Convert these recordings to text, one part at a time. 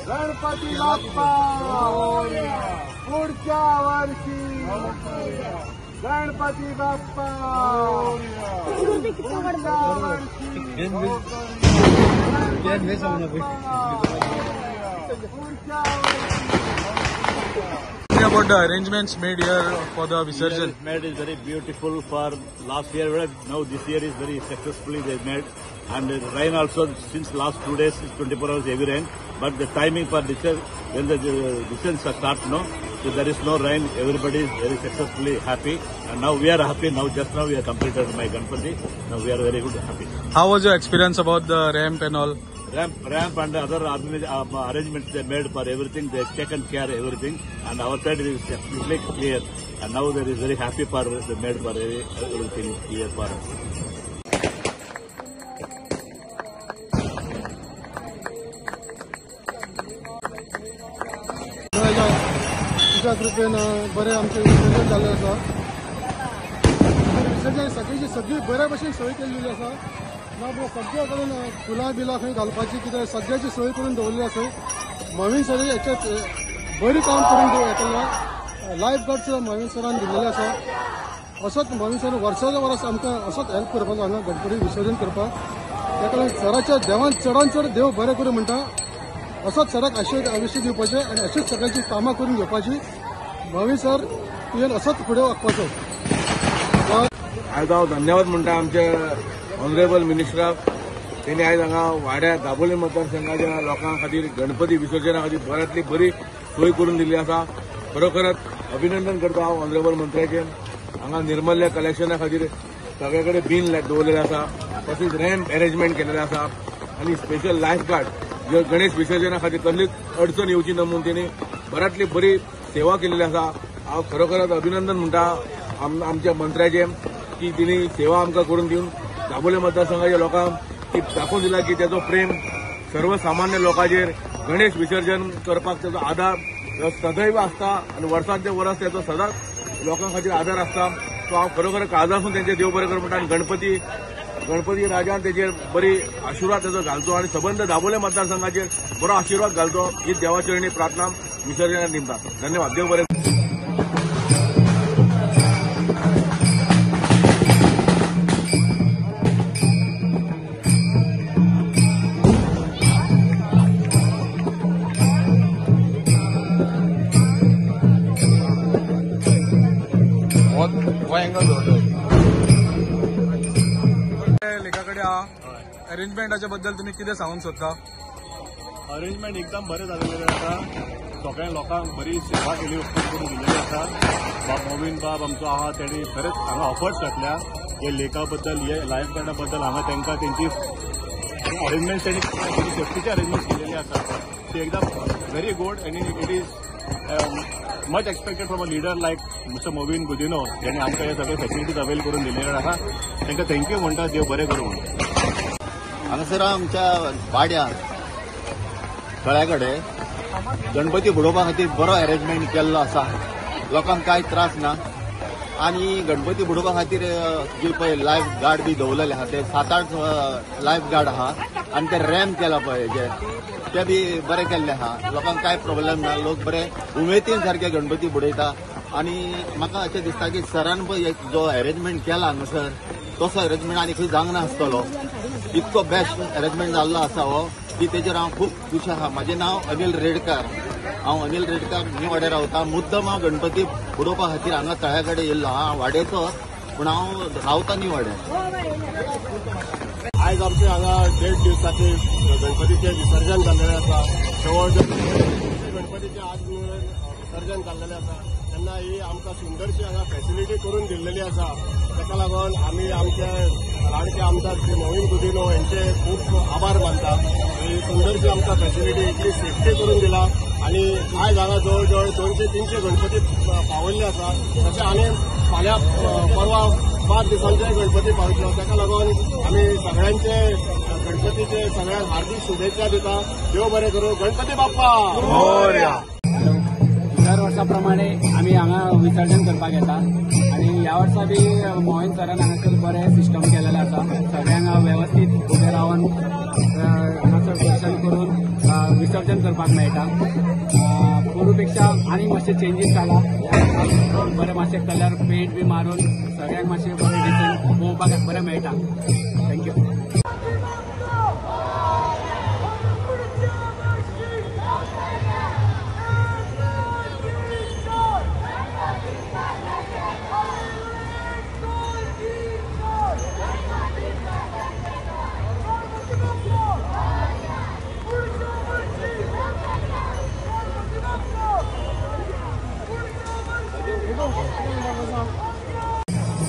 गणपती बाप्पा पुढच्या वर्षी गणपती बाप्पा पुढच्या About the arrangements made here for the Visarjan. Made is very beautiful for last year. Now this year is very successfully they made, and rain also since last 2 days is 24 hours heavy rain. But the timing for this when the descent starts, no, so there is no rain. Everybody is very successfully happy, and now we are happy. Now just now we have completed my Ganpati. Now we are very good happy. How was your experience about the ramp and all? Ramp and other arrangements they made for everything. They have taken care of everything, and our side is completely clear. And now there is very happy for they made for everything clear for us. तुझ्या कृपेन बरें आमचें विसर्जन जाल्लें आसा. विसर्जन सगळी बऱ्या भशेन सोय केल्ली आसा. सगळ्या कडेन फुलां बिलां खंय घालपाची कितें सगळ्याची सोय करून दवरली आसा. मोहीन सर हेच्यात बरी काम करून येतलो. लायफ गार्ड्स मोहीन सरान दिल्लेले आसा. असोच मोहीन सर वर्साच्या वर्स आमकां असोच हेल्प करपाक हांगा गणपती विसर्जन करपाक. त्या लागून सराच्या देवान चडान चड देव बरें करूं म्हणटा. असोच सराक आयुश्य दिवपाचें आनी अशीच सगळ्यांची कामां करून घेवपाची. मोहीन सर तुवें असोच फुडें वचपाचो. आयज हांव धन्यवाद म्हणटा आमचे ऑनरेबल मिनिस्टराक. त्यांनी आयज हांगा वाड्या दाबोळे मतदारसंघाच्या लोकां खातीर गणपती विसर्जना खातीर बऱ्यांतली बरी सोय करून दिल्ली आसा. खरोखरच अभिनंदन करता हांव ऑनरेबल मंत्र्याचें. हांगा निर्मल्य कलेक्शना खातीर सगळे कडेन बीन दवरलेले आसा. तशेंच रॅम्प अरेंजमेंट केलेले आसा आनी स्पेशल लायफ गार्ड जे गणेश विसर्जना खातीर कसलीच अडचण येवची न्हय म्हणून तेणी बऱ्यांतली बरी सेवा केलेली आसा. हांव खरोखरच अभिनंदन म्हणटा आमच्या मंत्र्याचें की तिणी सेवा आमकां करून दिवन दाबोळे मतदारसंघाच्या लोकांक ती दाखोवन दिला की त्याचो प्रेम सर्वसामान्य लोकांचेर गणेश विसर्जन करपाक त्याचो आदार सदैव आसता आनी वर्सांचे वर्स त्याचो सदांच लोकां खातीर आदार आसता. सो हांव खरोखर काळजासून तेंचे देव बरें कर म्हणटा आनी गणपती राजान तेजेर बरी आशिर्वाद तेजो घालचो आनी सबंद दाबोळे मतदारसंघाचेर बरो आशिर्वाद घालचो ही देवाचरणी प्रार्थना विसर्जना निमता. धन्यवाद. देव बरें. लेखाकडे अरेंजमेंटाच्या बद्दल तुम्ही कितें सांगूंक सोदता? अरेंजमेंट एकदम बरें जाल्लेलें आसा. सगळ्या लोकांक बरी सेवा केली करून दिल्लेली आसा. मोवीन बाब आमचो आहा तेणी खरेंच हांगा ऑफर्स घातल्या हे लेखा बद्दल हे लायफ गार्डा बद्दल हांगा तांकां तेंची अरेंजमेंट तेणी सेफ्टीचे अरेंजमेंट केलेली आसा. ती एकदम व्हेरी गुड आनी it is much expected from a leader like mister Mauvin Godinho जेणे आमकां हे सगळे फॅसिलिटीज अवेल करून दिल्लेले आसा. तांकां थँक्यू म्हणटा. देव बरें करूं म्हणटा. हांगासर आमच्या वाड्या तळ्याकडे गणपती बुडोवपा खातीर बरो अरेंजमेंट केल्लो आसा. लोकांक कांय त्रास ना आनी गणपती बुडोवपा खातीर जे पळय लायफ गार्ड बी दवरलेले आहा ते 7-8 लायफ गार्ड आहा आनी ते रॅम्प केला पळय ते बी बरें केल्ले आहा. लोकांक कांय प्रॉब्लेम ना. लोक बरे उमेदीन सारखे गणपती बुडयता आनी म्हाका अशें दिसता की सरान पळय जो अरेंजमेंट केला हांगासर तसो अरेंजमेंट आनी खंय जावंक नासतलो. इतको बेस्ट अरेंजमेंट जाल्लो आसा हो की तेजेर हांव खूब खूश आहा. म्हजें नांव अनिल रेडकार. हांव अनिल रेडकार न्यू वाड्यार रावता. मुद्दम हांव गणपती बुडोवपा खातीर हांगा तळ्या कडेन येयल्लो. हांव वाड्याचो पूण हांव रावता न्यू वाड्यार. आयज आमचे हांगा 1.5 दिवसाचे गणपतीचे विसर्जन जाल्लेलें आसा. गणपतीचे आज विसर्जन जाल्लेलें आसा तेन्ना ही आमकां सुंदरशी हांगा फॅसिलिटी करून दिल्लेली आसा. ताका लागून आमी आमचे लाडके आमदार श्री मोहीन गुदिनो यांचे खूब आभार मानता. ही सुंदरशी आमकां फॅसिलिटी इतली सेफ्टी करून दिला आनी आयज हांगा जवळ जवळ 200-300 गणपती पावयल्ले आसा. तशें आनी फाल्यां परवा 5 दिसांचे गणपती पावयतलो. ताका लागून आमी सगळ्यांचे गणपतीचे सगळ्यांक हार्दिक शुभेच्छा दिता. देव बरें करूं. गणपती बाप्पा मोरया. दर वर्षाप्रमाणे आम्ही हांगा विसर्जन करपाक येता आणि ह्या वर्सा बी मोहीन सरान हांगासर बरें सिस्टम केलेलें आसा. सगळ्यांक वेवस्थीत उबे रावन करपाक मेळटा पूर्वीपेक्षा आनी मातशे चेंजीस जाला बरे मातशे कलर पेंट बी मारून सगळ्यांक मातशे बरे डिसेंट पळोवपाक बरें मेळटा. थँक्यू.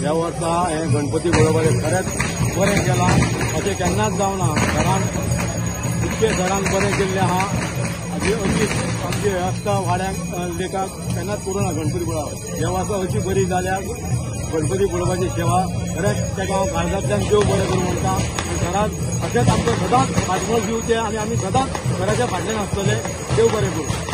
ह्या वर्सा हे गणपती बरोबर खरेंच बरें केलां अशें केन्नाच जावना. घरान इतके घरान बरें केल्लें आहा आमची वेवस्था वाड्यांक लेखाक केन्नाच करूं ना. गणपती बुडोवप ह्या वर्सा अशी बरी जाल्या गणपती बुडोवपाची सेवा खरेंच तेका हांव काळजांतल्यान देव बरें करूं म्हणटा. आनी घरांत अशेंच आमचो सदांच फाटबॉल दिवचे आनी आमी सदांच घराच्या फाटल्यान आसतले. देव बरें करूं.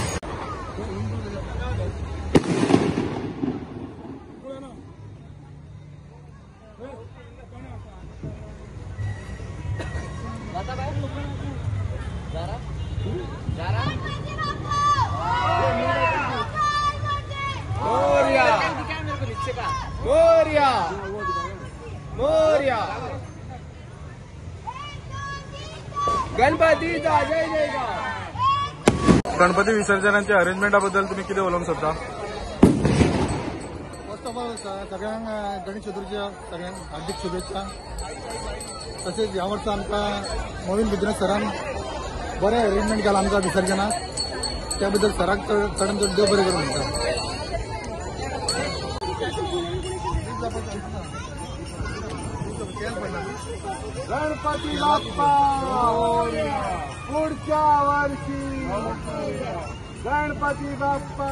गणपती विसर्जनाच्या अरेंजमेंटाबद्दल तुम्ही किती उलोवंक सोदता? फर्स्ट ऑफ ऑल सगळ्यांक गणेश चतुर्थीच्या सगळ्यांक हार्दिक शुभेच्छा. तशेंच ह्या वर्सा आमकां मोहीन बिजनेस सरान बरें अरेंजमेंट केलां आमकां विसर्जनाक. त्या बद्दल सराक चड देव बरें करूं म्हणटा. गणपती बाप्पा पुढच्या वर्षी Ganpati Bappa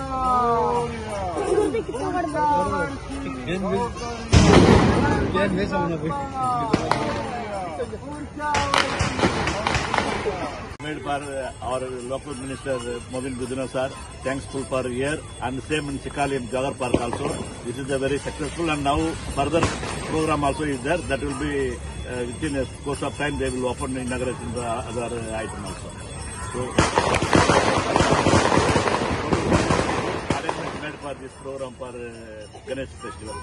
made for our local minister Mohin Budino sir. Thankful for here and same in Chikali in Jagar Park also. This is a very successful and now further program also is there. That will be within a course of time they will open inauguration the other item also. So arrangement made for this program for Ganesh festival.